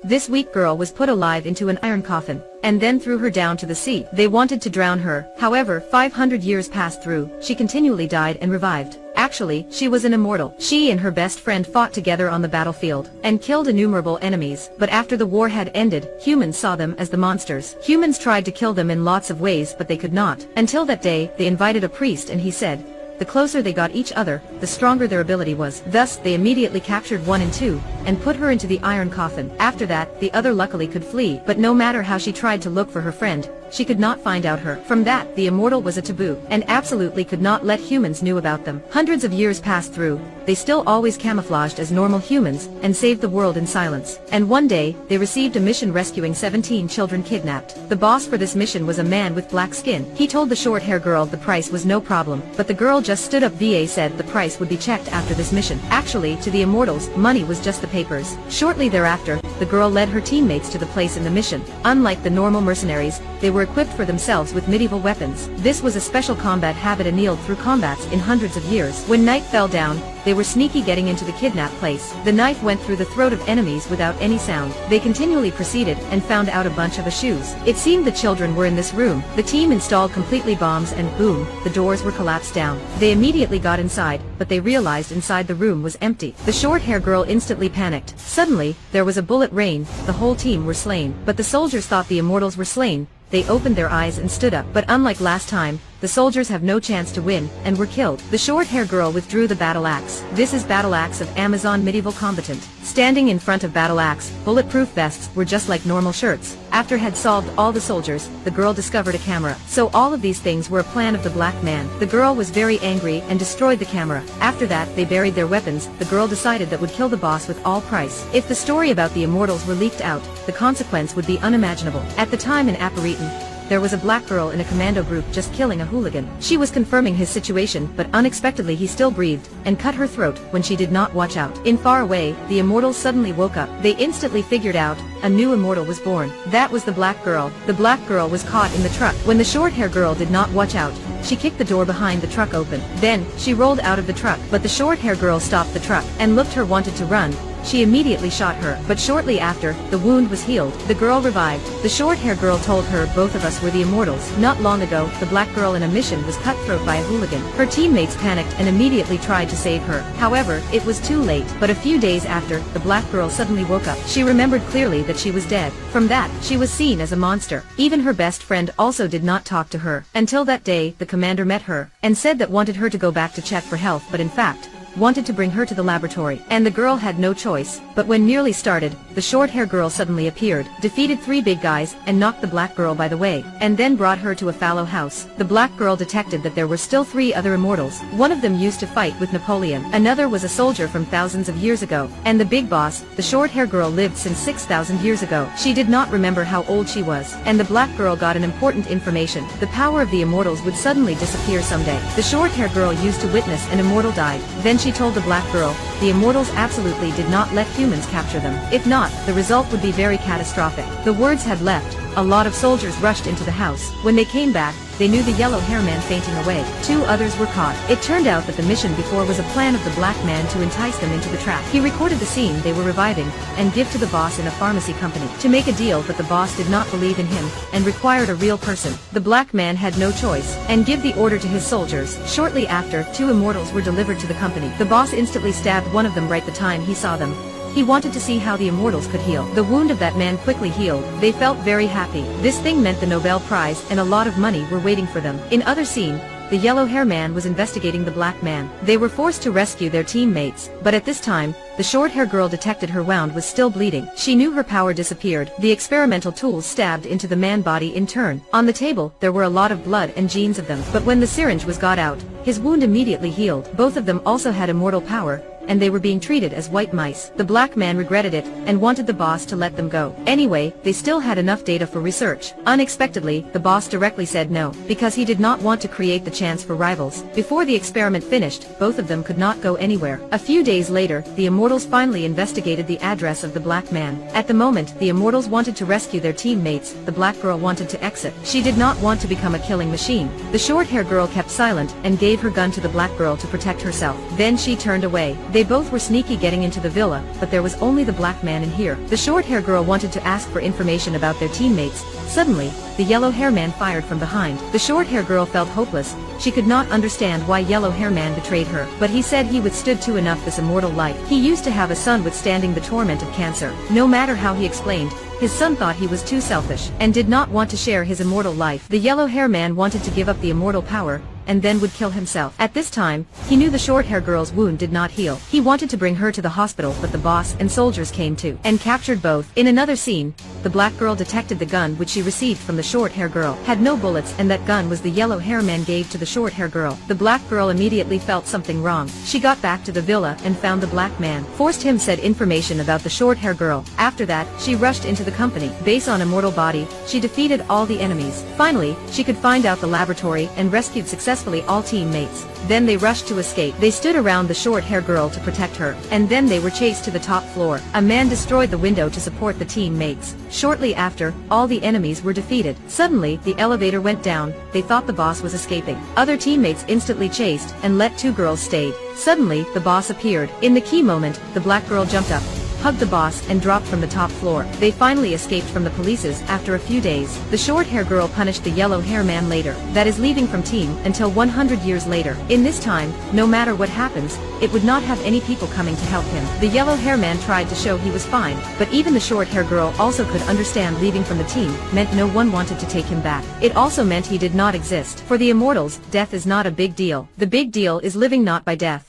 This weak girl was put alive into an iron coffin, and then threw her down to the sea. They wanted to drown her, however 500 years passed through, she continually died and revived. Actually, she was an immortal. She and her best friend fought together on the battlefield, and killed innumerable enemies, but after the war had ended, humans saw them as the monsters. Humans tried to kill them in lots of ways but they could not. Until that day, they invited a priest and he said, the closer they got each other, the stronger their ability was. Thus, they immediately captured one and two, and put her into the iron coffin. After that, the other luckily could flee, but no matter how she tried to look for her friend, she could not find out her. From that, the immortal was a taboo, and absolutely could not let humans knew about them. Hundreds of years passed through, they still always camouflaged as normal humans, and saved the world in silence. And one day, they received a mission rescuing 17 children kidnapped. The boss for this mission was a man with black skin. He told the short-hair girl the price was no problem, but the girl just stood up. VA said the price would be checked after this mission. Actually, to the immortals, money was just the papers. Shortly thereafter, the girl led her teammates to the place in the mission. Unlike the normal mercenaries, they were equipped for themselves with medieval weapons. This was a special combat habit annealed through combats in hundreds of years. When night fell down, they were sneaky getting into the kidnap place. The knife went through the throat of enemies without any sound. They continually proceeded and found out a bunch of shoes. It seemed the children were in this room. The team installed completely bombs and boom, the doors were collapsed down. They immediately got inside, but they realized inside the room was empty. The short-hair girl instantly panicked. Suddenly, there was a bullet rain. The whole team were slain. But the soldiers thought the immortals were slain. They opened their eyes and stood up. But unlike last time, the soldiers have no chance to win, and were killed. The short-hair girl withdrew the battle axe. This is battle axe of Amazon medieval combatant. Standing in front of battle axe, bulletproof vests were just like normal shirts. After had solved all the soldiers, the girl discovered a camera. So all of these things were a plan of the black man. The girl was very angry and destroyed the camera. After that, they buried their weapons. The girl decided that would kill the boss with all price. If the story about the immortals were leaked out, the consequence would be unimaginable. At the time in Appariton, there was a black girl in a commando group just killing a hooligan. She was confirming his situation, but unexpectedly he still breathed, and cut her throat when she did not watch out. In far away, the immortals suddenly woke up. They instantly figured out, a new immortal was born. That was the black girl. The black girl was caught in the truck. When the short-hair girl did not watch out, she kicked the door behind the truck open. Then, she rolled out of the truck, but the short-hair girl stopped the truck, and looked her wanted to run. She immediately shot her, but shortly after, the wound was healed. The girl revived. The short-hair girl told her both of us were the immortals. Not long ago, the black girl in a mission was cut throat by a hooligan. Her teammates panicked and immediately tried to save her. However, it was too late. But a few days after, the black girl suddenly woke up. She remembered clearly that she was dead. From that, she was seen as a monster. Even her best friend also did not talk to her. Until that day, the commander met her, and said that wanted her to go back to check for health, but in fact, wanted to bring her to the laboratory. And the girl had no choice. But when nearly started, the short-hair girl suddenly appeared, defeated 3 big guys, and knocked the black girl by the way, and then brought her to a fallow house. The black girl detected that there were still 3 other immortals. One of them used to fight with Napoleon. Another was a soldier from thousands of years ago. And the big boss, the short-hair girl, lived since 6,000 years ago. She did not remember how old she was. And the black girl got an important information. The power of the immortals would suddenly disappear someday. The short-hair girl used to witness an immortal died. Then she told the black girl, the immortals absolutely did not let humans capture them. If not, the result would be very catastrophic. The words had left. A lot of soldiers rushed into the house. When they came back, they knew the yellow hair man fainting away. 2 others were caught. It turned out that the mission before was a plan of the black man to entice them into the trap. He recorded the scene they were reviving, and give to the boss in a pharmacy company, to make a deal, but the boss did not believe in him, and required a real person. The black man had no choice, and give the order to his soldiers. Shortly after, 2 immortals were delivered to the company. The boss instantly stabbed one of them right the time he saw them. He wanted to see how the immortals could heal. The wound of that man quickly healed. They felt very happy. This thing meant the Nobel Prize and a lot of money were waiting for them. In other scene, the yellow hair man was investigating the black man. They were forced to rescue their teammates, but at this time, the short-hair girl detected her wound was still bleeding. She knew her power disappeared. The experimental tools stabbed into the man body in turn. On the table, there were a lot of blood and genes of them, but when the syringe was got out, his wound immediately healed. Both of them also had immortal power, and they were being treated as white mice. The black man regretted it, and wanted the boss to let them go. Anyway, they still had enough data for research. Unexpectedly, the boss directly said no, because he did not want to create the chance for rivals. Before the experiment finished, both of them could not go anywhere. A few days later, the immortals finally investigated the address of the black man. At the moment, the immortals wanted to rescue their teammates. The black girl wanted to exit. She did not want to become a killing machine. The short-hair girl kept silent, and gave her gun to the black girl to protect herself. Then she turned away. They They both were sneaky getting into the villa, but there was only the black man in here. The short-hair girl wanted to ask for information about their teammates. Suddenly, the yellow-hair man fired from behind. The short-hair girl felt hopeless. She could not understand why yellow-hair man betrayed her, but he said he withstood too enough this immortal life. He used to have a son withstanding the torment of cancer. No matter how he explained, his son thought he was too selfish, and did not want to share his immortal life. The yellow-hair man wanted to give up the immortal power, and then would kill himself. At this time, he knew the short-hair girl's wound did not heal. He wanted to bring her to the hospital, but the boss and soldiers came too, and captured both. In another scene, the black girl detected the gun which she received from the short-hair girl had no bullets, and that gun was the yellow-hair man gave to the short-hair girl. The black girl immediately felt something wrong. She got back to the villa and found the black man. Forced him said information about the short-hair girl. After that, she rushed into the company base on immortal body. She defeated all the enemies. Finally, she could find out the laboratory and rescued successfully all teammates. Then they rushed to escape. They stood around the short-hair girl to protect her, and then they were chased to the top floor. A man destroyed the window to support the teammates. Shortly after, all the enemies were defeated. Suddenly, the elevator went down. They thought the boss was escaping. Other teammates instantly chased and let two girls stay. Suddenly, the boss appeared. In the key moment, the black girl jumped up, hugged the boss, and dropped from the top floor. They finally escaped from the polices after a few days. The short-hair girl punished the yellow-hair man later, that is leaving from team, until 100 years later. In this time, no matter what happens, it would not have any people coming to help him. The yellow-hair man tried to show he was fine, but even the short-hair girl also could understand leaving from the team meant no one wanted to take him back. It also meant he did not exist. For the immortals, death is not a big deal. The big deal is living not by death.